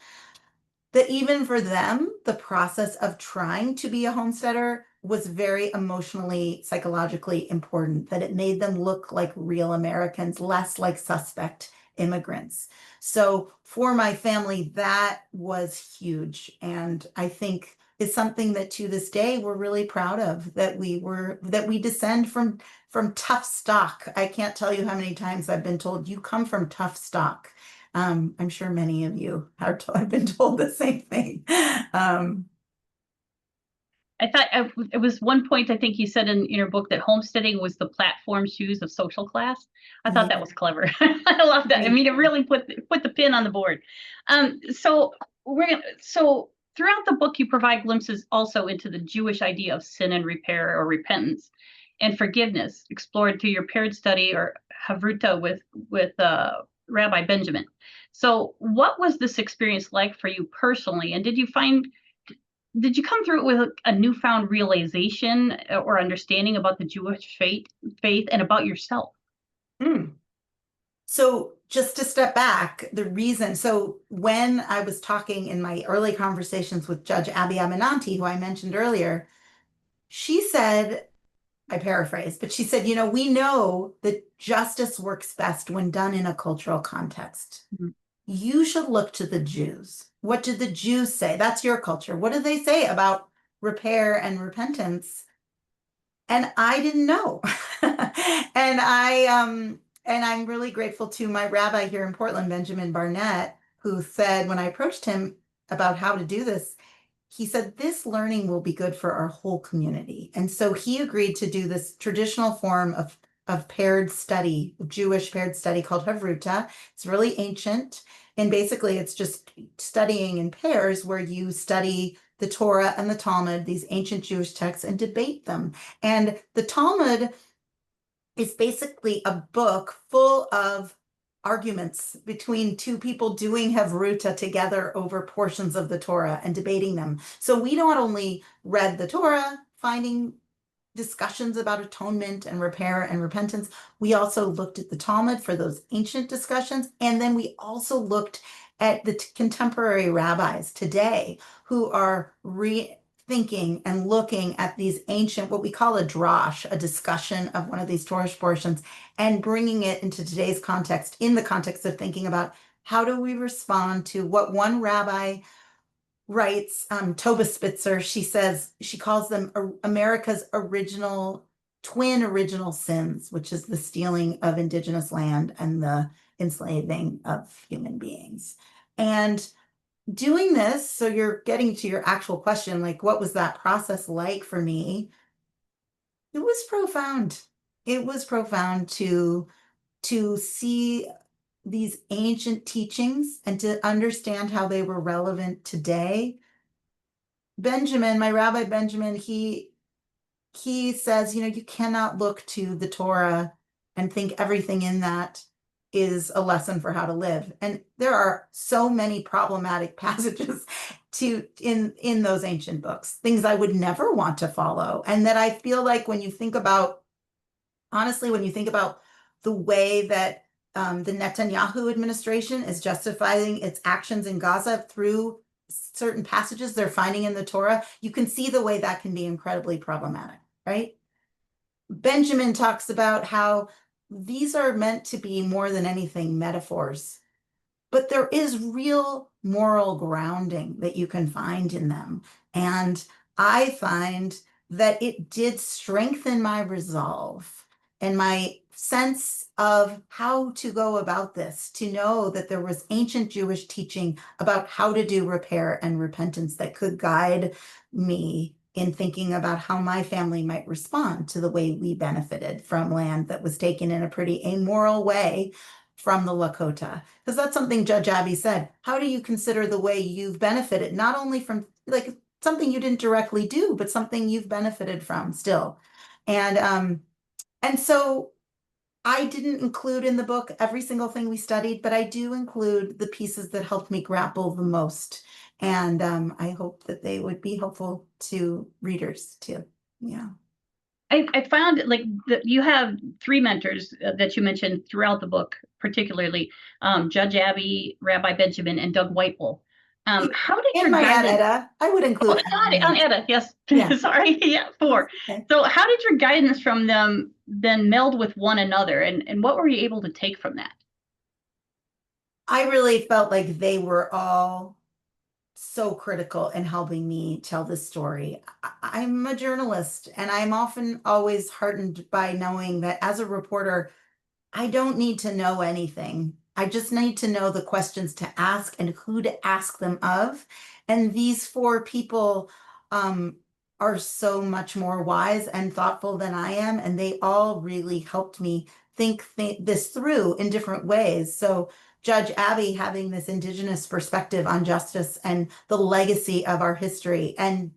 that even for them, the process of trying to be a homesteader was very emotionally, psychologically important, that it made them look like real Americans, less like suspect immigrants. So for my family, that was huge. And I think is something that to this day we're really proud of, that we descend from tough stock. I can't tell you how many times I've been told, you come from tough stock. I'm sure many of you have been told the same thing. I thought it was one point, I think you said in your book that homesteading was the platform shoes of social class. I thought that was clever. I love that. I mean, it really put the pin on the board. So throughout the book, you provide glimpses also into the Jewish idea of sin and repair or repentance. and forgiveness, explored through your paired study or Havruta with Rabbi Benjamin. So what was this experience like for you personally? And did you come through it with a newfound realization or understanding about the Jewish faith and about yourself? So just to step back, the reason, so when I was talking in my early conversations with Judge Abby Amananti, who I mentioned earlier, she said, I paraphrase, but she said, we know that justice works best when done in a cultural context. Mm-hmm. You should look to the Jews. What did the Jews say? That's your culture. What did they say about repair and repentance? And I didn't know. And I'm really grateful to my rabbi here in Portland, Benjamin Barnett, who said when I approached him about how to do this, he said, this learning will be good for our whole community. And so he agreed to do this traditional form of paired study, Jewish paired study called Havruta. It's really ancient. And basically it's just studying in pairs where you study the Torah and the Talmud, these ancient Jewish texts, and debate them. And the Talmud is basically a book full of arguments between two people doing Havruta together over portions of the Torah and debating them. So we not only read the Torah, finding discussions about atonement and repair and repentance, we also looked at the Talmud for those ancient discussions. And then we also looked at the contemporary rabbis today who are rethinking and looking at these ancient, what we call a drash, a discussion of one of these Torah portions, and bringing it into today's context, in the context of thinking about how do we respond to what one rabbi writes, Toba Spitzer, she calls them America's twin original sins, which is the stealing of indigenous land and the enslaving of human beings. And doing this, so you're getting to your actual question, like what was that process like for me? It was profound. It was profound to see these ancient teachings and to understand how they were relevant today. Benjamin, my rabbi Benjamin, he says, you cannot look to the Torah and think everything in that is a lesson for how to live. And there are so many problematic passages in those ancient books, things I would never want to follow. And that I feel like when you think about, honestly, when you think about the way that the Netanyahu administration is justifying its actions in Gaza through certain passages they're finding in the Torah, you can see the way that can be incredibly problematic, right? Benjamin talks about how these are meant to be more than anything metaphors, but there is real moral grounding that you can find in them. And I find that it did strengthen my resolve and my sense of how to go about this, to know that there was ancient Jewish teaching about how to do repair and repentance that could guide me in thinking about how my family might respond to the way we benefited from land that was taken in a pretty amoral way from the Lakota. Because that's something Judge Abby said. How do you consider the way you've benefited, not only from like something you didn't directly do, but something you've benefited from still? And so I didn't include in the book every single thing we studied, but I do include the pieces that helped me grapple the most. And I hope that they would be helpful to readers too. Yeah. I found like you have three mentors that you mentioned throughout the book, particularly Judge Abby, Rabbi Benjamin, and Doug Whitewell. How did your my guidance? Aunt Etta, I would include Aunt Etta, yes. Yeah. Sorry, yeah, four. Okay. So how did your guidance from them then meld with one another, and what were you able to take from that? I really felt like they were all so critical in helping me tell this story. I'm a journalist, and I'm often always heartened by knowing that as a reporter, I don't need to know anything. I just need to know the questions to ask and who to ask them of. And these four people are so much more wise and thoughtful than I am, and they all really helped me think this through in different ways. So Judge Abby having this indigenous perspective on justice and the legacy of our history, and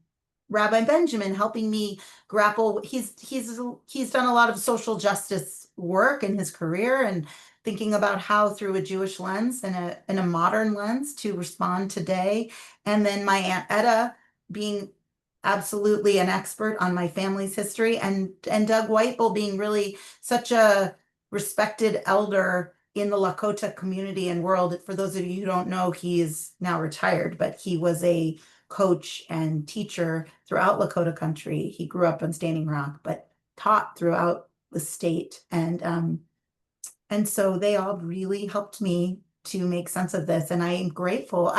Rabbi Benjamin helping me grapple. He's done a lot of social justice work in his career and thinking about how through a Jewish lens and a modern lens to respond today. And then my Aunt Etta being absolutely an expert on my family's history, and Doug Whitebull being really such a respected elder in the Lakota community and world. For those of you who don't know, he is now retired, but he was a coach and teacher throughout Lakota country. He grew up on Standing Rock, but taught throughout the state. And so they all really helped me to make sense of this. And I am grateful.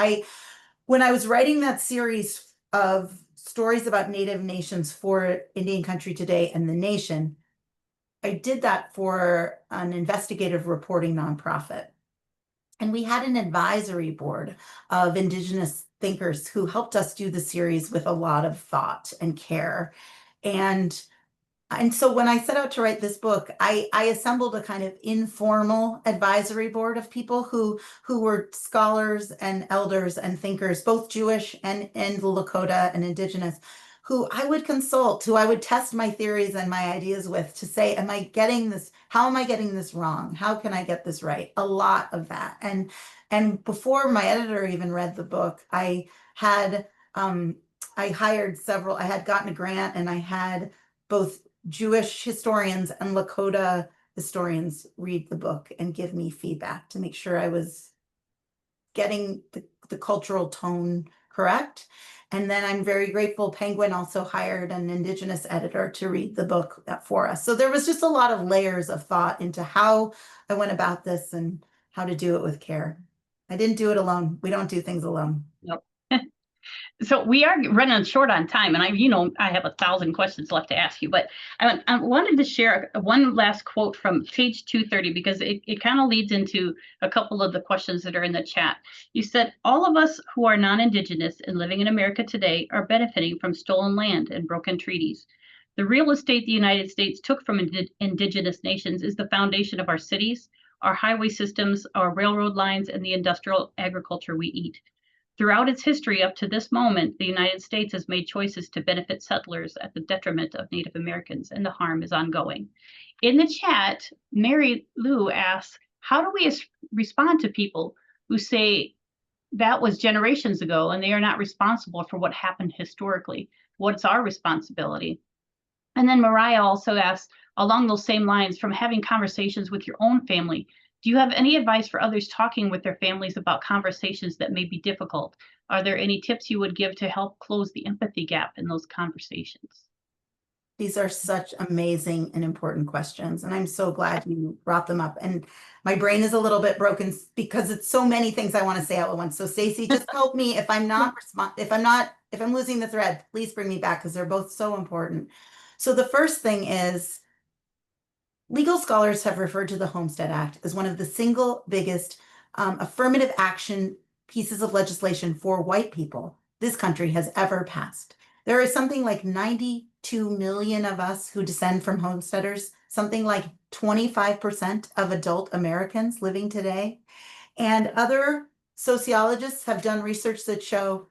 When I was writing that series of stories about Native nations for Indian Country Today and The Nation, I did that for an investigative reporting nonprofit. And we had an advisory board of Indigenous thinkers who helped us do the series with a lot of thought and care. And so when I set out to write this book, I assembled a kind of informal advisory board of people who were scholars and elders and thinkers, both Jewish and Lakota and Indigenous, who I would consult, who I would test my theories and my ideas with to say, am I getting this? How am I getting this wrong? How can I get this right? A lot of that. And before my editor even read the book, I had hired several, I had gotten a grant, and I had both Jewish historians and Lakota historians read the book and give me feedback to make sure I was getting the cultural tone correct. And then I'm very grateful Penguin also hired an Indigenous editor to read the book for us. So there was just a lot of layers of thought into how I went about this and how to do it with care. I didn't do it alone. We don't do things alone. Nope. So we are running short on time, and I have 1,000 questions left to ask you, but I wanted to share one last quote from page 230 because it kind of leads into a couple of the questions that are in the chat. You said, all of us who are non-Indigenous and living in America today are benefiting from stolen land and broken treaties. The real estate the United States took from Indigenous nations is the foundation of our cities, our highway systems, our railroad lines, and the industrial agriculture we eat. Throughout its history up to this moment, the United States has made choices to benefit settlers at the detriment of Native Americans, and the harm is ongoing. In the chat, Mary Lou asks, how do we respond to people who say that was generations ago and they are not responsible for what happened historically? What's our responsibility? And then Mariah also asks, along those same lines, from having conversations with your own family, do you have any advice for others talking with their families about conversations that may be difficult? Are there any tips you would give to help close the empathy gap in those conversations? These are such amazing and important questions, and I'm so glad you brought them up. And my brain is a little bit broken because it's so many things I want to say all at once. So Stacey, just help me if I'm losing the thread, please bring me back because they're both so important. So the first thing is, legal scholars have referred to the Homestead Act as one of the single biggest affirmative action pieces of legislation for white people this country has ever passed. There is something like 92 million of us who descend from homesteaders, something like 25% of adult Americans living today. And other sociologists have done research that show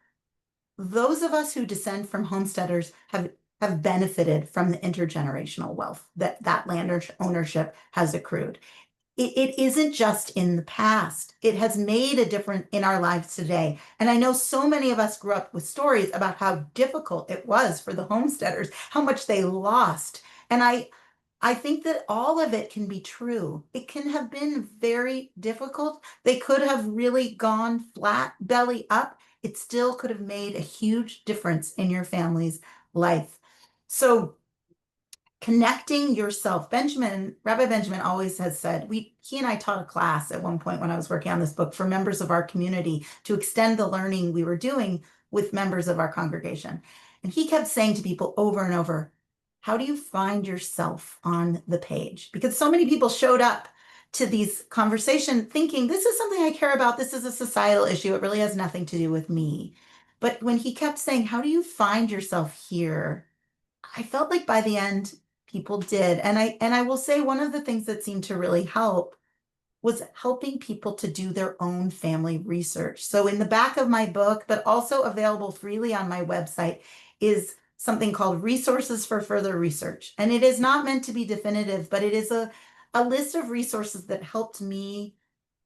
those of us who descend from homesteaders have benefited from the intergenerational wealth that land ownership has accrued. It isn't just in the past. It has made a difference in our lives today. And I know so many of us grew up with stories about how difficult it was for the homesteaders, how much they lost. And I think that all of it can be true. It can have been very difficult. They could have really gone flat, belly up. It still could have made a huge difference in your family's life. So connecting yourself, Rabbi Benjamin always has said, he and I taught a class at one point when I was working on this book for members of our community to extend the learning we were doing with members of our congregation. And he kept saying to people over and over, how do you find yourself on the page? Because so many people showed up to these conversations thinking, this is something I care about. This is a societal issue. It really has nothing to do with me. But when he kept saying, how do you find yourself here? I felt like by the end, people did. And I will say one of the things that seemed to really help was helping people to do their own family research. So in the back of my book, but also available freely on my website, is something called Resources for Further Research. And it is not meant to be definitive, but it is a list of resources that helped me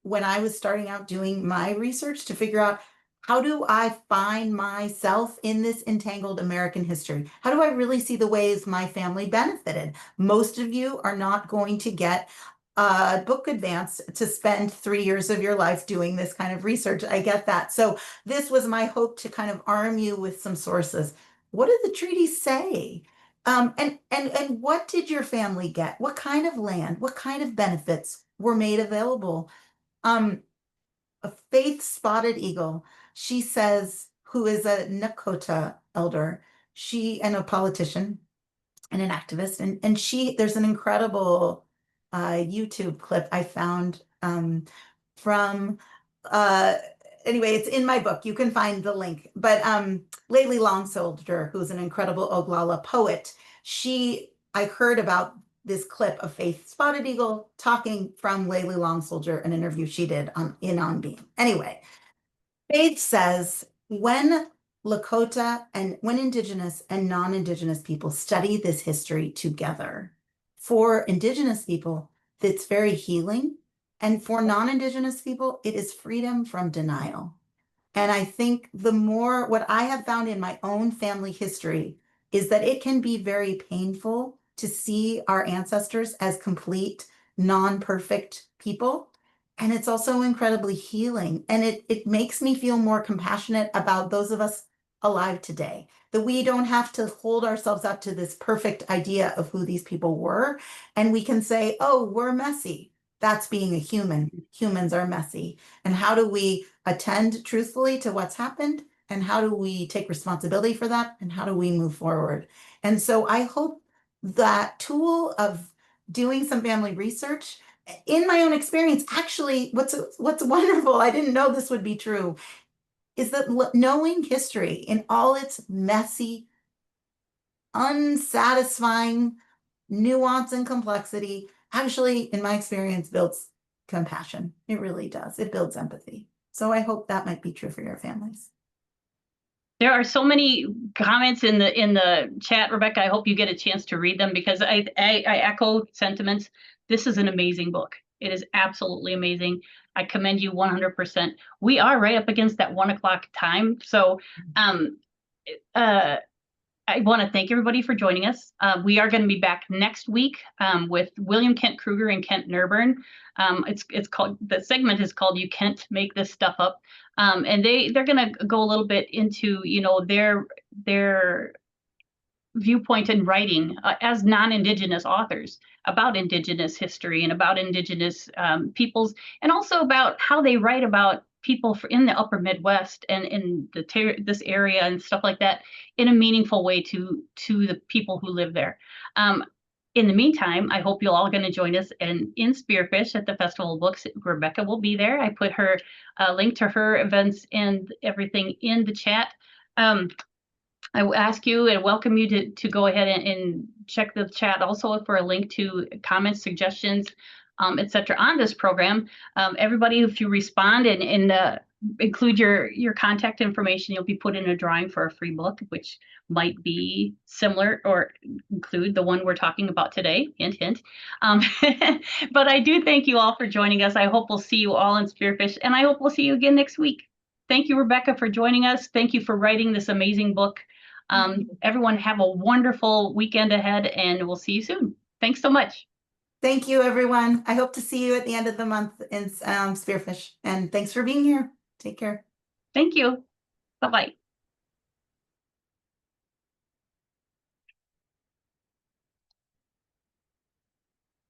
when I was starting out doing my research to figure out, how do I find myself in this entangled American history? How do I really see the ways my family benefited? Most of you are not going to get a book advance to spend 3 years of your life doing this kind of research. I get that. So this was my hope to kind of arm you with some sources. What did the treaties say? And what did your family get? What kind of land? What kind of benefits were made available? A Faith Spotted Eagle, she says, who is a Lakota elder, and a politician and an activist, and there's an incredible YouTube clip I found from anyway, it's in my book. You can find the link. But Layli Long Soldier, who's an incredible Oglala poet, I heard about this clip of Faith Spotted Eagle talking from Layli Long Soldier, an interview she did on Beam. Anyway, Faith says, when Lakota and when Indigenous and non-Indigenous people study this history together, for Indigenous people, it's very healing. And for non-Indigenous people, it is freedom from denial. And I think what I have found in my own family history is that it can be very painful to see our ancestors as complete, non-perfect people. And it's also incredibly healing. And it makes me feel more compassionate about those of us alive today, that we don't have to hold ourselves up to this perfect idea of who these people were. And we can say, oh, we're messy. That's being a human. Humans are messy. And how do we attend truthfully to what's happened? And how do we take responsibility for that? And how do we move forward? And so I hope that tool of doing some family research, in my own experience, actually, what's wonderful, I didn't know this would be true, is that knowing history in all its messy, unsatisfying nuance and complexity actually, in my experience, builds compassion. It really does. It builds empathy. So I hope that might be true for your families. There are so many comments in the chat, Rebecca. I hope you get a chance to read them, because I echo sentiments. This is an amazing book. It is absolutely amazing. I commend you 100%. We are right up against that 1 o'clock time. So I want to thank everybody for joining us. We are going to be back next week with William Kent Kruger and Kent Nurburn. The segment is called "You Can't Make This Stuff Up," and they're going to go a little bit into their viewpoint in writing as non-Indigenous authors about Indigenous history and about Indigenous peoples, and also about how they write about people in the upper Midwest and in this area and stuff like that in a meaningful way to the people who live there. In the meantime, I hope you're all going to join us in Spearfish at the Festival of Books. Rebecca will be there. I put her link to her events and everything in the chat. I will ask you and welcome you to go ahead and check the chat also for a link to comments, suggestions, etc. on this program. Everybody, if you respond and include your contact information, you'll be put in a drawing for a free book, which might be similar or include the one we're talking about today. Hint, hint. But I do thank you all for joining us. I hope we'll see you all in Spearfish, and I hope we'll see you again next week. Thank you, Rebecca, for joining us. Thank you for writing this amazing book. Everyone have a wonderful weekend ahead, and we'll see you soon. Thanks so much. Thank you, everyone. I hope to see you at the end of the month in Spearfish. And thanks for being here. Take care. Thank you. Bye-bye.